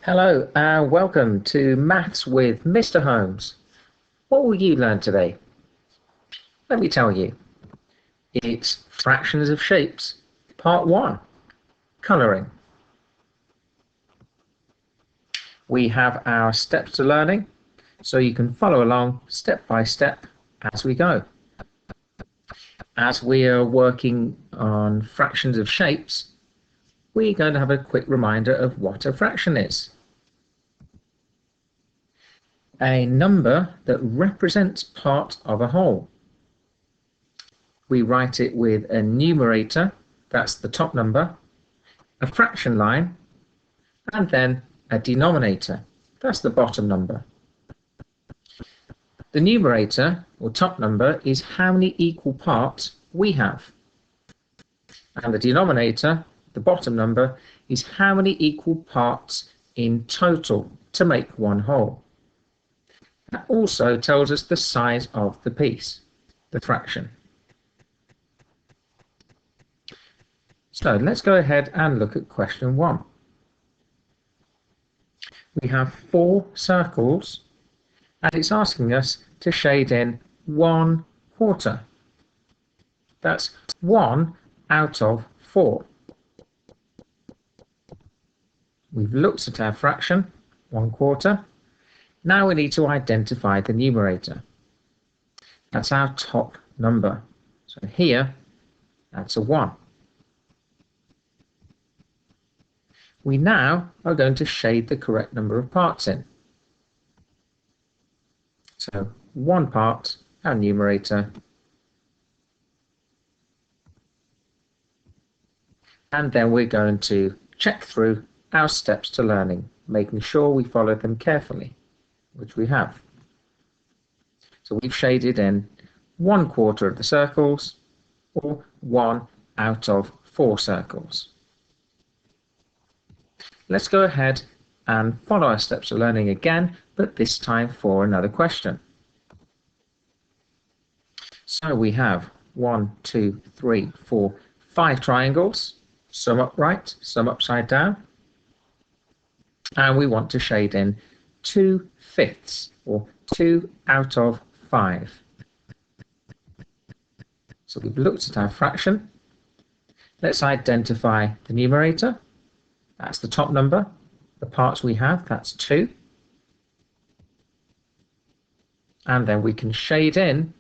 Hello and welcome to Maths with Mr. Holmes. What will you learn today? Let me tell you. It's Fractions of Shapes, Part 1, Colouring. We have our steps to learning, so you can follow along step by step as we go. As we are working on fractions of shapes, we're going to have a quick reminder of what a fraction is. A number that represents part of a whole. We write it with a numerator, that's the top number, a fraction line, and then a denominator, that's the bottom number. The numerator, or top number, is how many equal parts we have. And the denominator, the bottom number, is how many equal parts in total to make one whole. That also tells us the size of the piece, the fraction. So let's go ahead and look at question 1. We have 4 circles and it's asking us to shade in 1/4. That's 1 out of 4. We've looked at our fraction, 1/4. Now we need to identify the numerator. That's our top number. So here, that's a 1. We now are going to shade the correct number of parts in. So 1 part, our numerator, and then we're going to check through our steps to learning, making sure we follow them carefully, which we have. So we've shaded in 1/4 of the circles, or 1 out of 4 circles. Let's go ahead and follow our steps of learning again, but this time for another question. So we have 1, 2, 3, 4, 5 triangles, some upright, some upside down, and we want to shade in 2/5, or 2 out of 5. So we've looked at our fraction. Let's identify the numerator. That's the top number. The parts we have, that's 2. And then we can shade in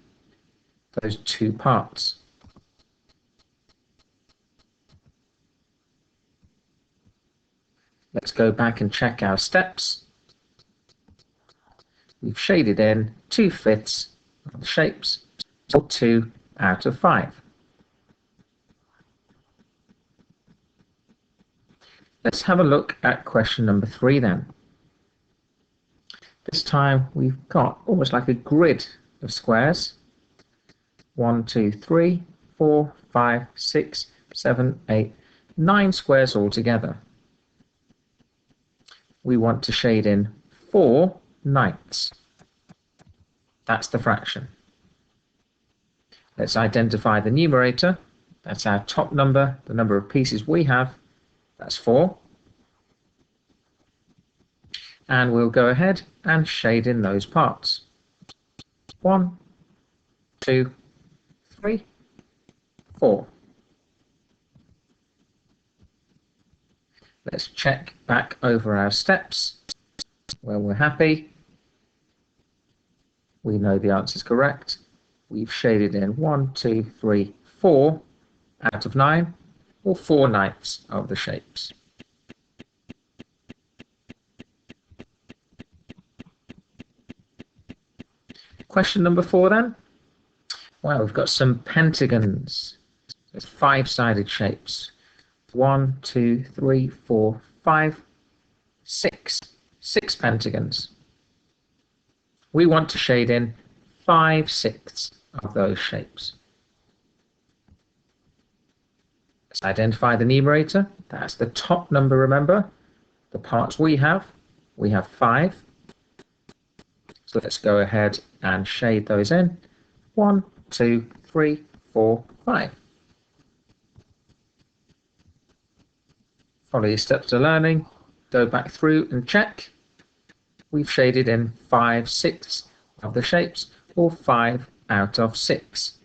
those 2 parts. Let's go back and check our steps. We've shaded in 2/5 of the shapes, or 2 out of 5. Let's have a look at question number 3 then. This time we've got almost like a grid of squares. 1, 2, 3, 4, 5, 6, 7, 8, 9 squares altogether. We want to shade in 4/9. That's the fraction. Let's identify the numerator. That's our top number, the number of pieces we have. That's 4. And we'll go ahead and shade in those parts. 1, 2, 3, 4. Let's check back over our steps where we're happy. We know the answer is correct. We've shaded in 1, 2, 3, 4 out of 9, or 4/9 of the shapes. Question number 4 then. Well, we've got some pentagons. There's 5-sided shapes. 1, 2, 3, 4, 5, 6. 6 pentagons. We want to shade in 5/6 of those shapes. Let's identify the numerator. That's the top number, remember. The parts we have 5. So let's go ahead and shade those in. 1, 2, 3, 4, 5. Follow your steps to learning. go back through and check. We've shaded in 5/6 of the shapes, or 5 out of 6.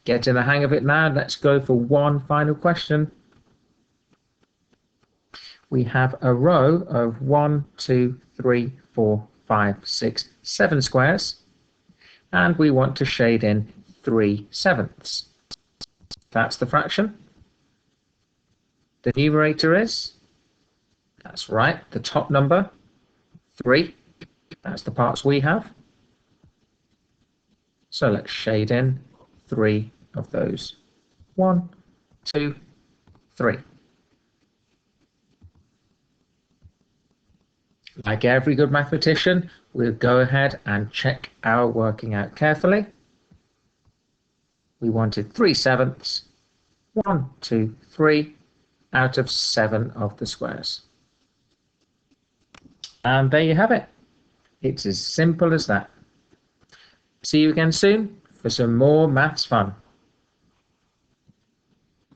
Get in the hang of it now. Let's go for one final question. We have a row of 1, 2, 3, 4, 5, 6, 7 squares, and we want to shade in 3/7. That's the fraction. The numerator is, that's right, the top number, 3. That's the parts we have. So let's shade in 3 of those. 1, 2, 3. Like every good mathematician, we'll go ahead and check our working out carefully. We wanted 3/7, 1, 2, 3 out of 7 of the squares. And there you have it. It's as simple as that. See you again soon for some more maths fun.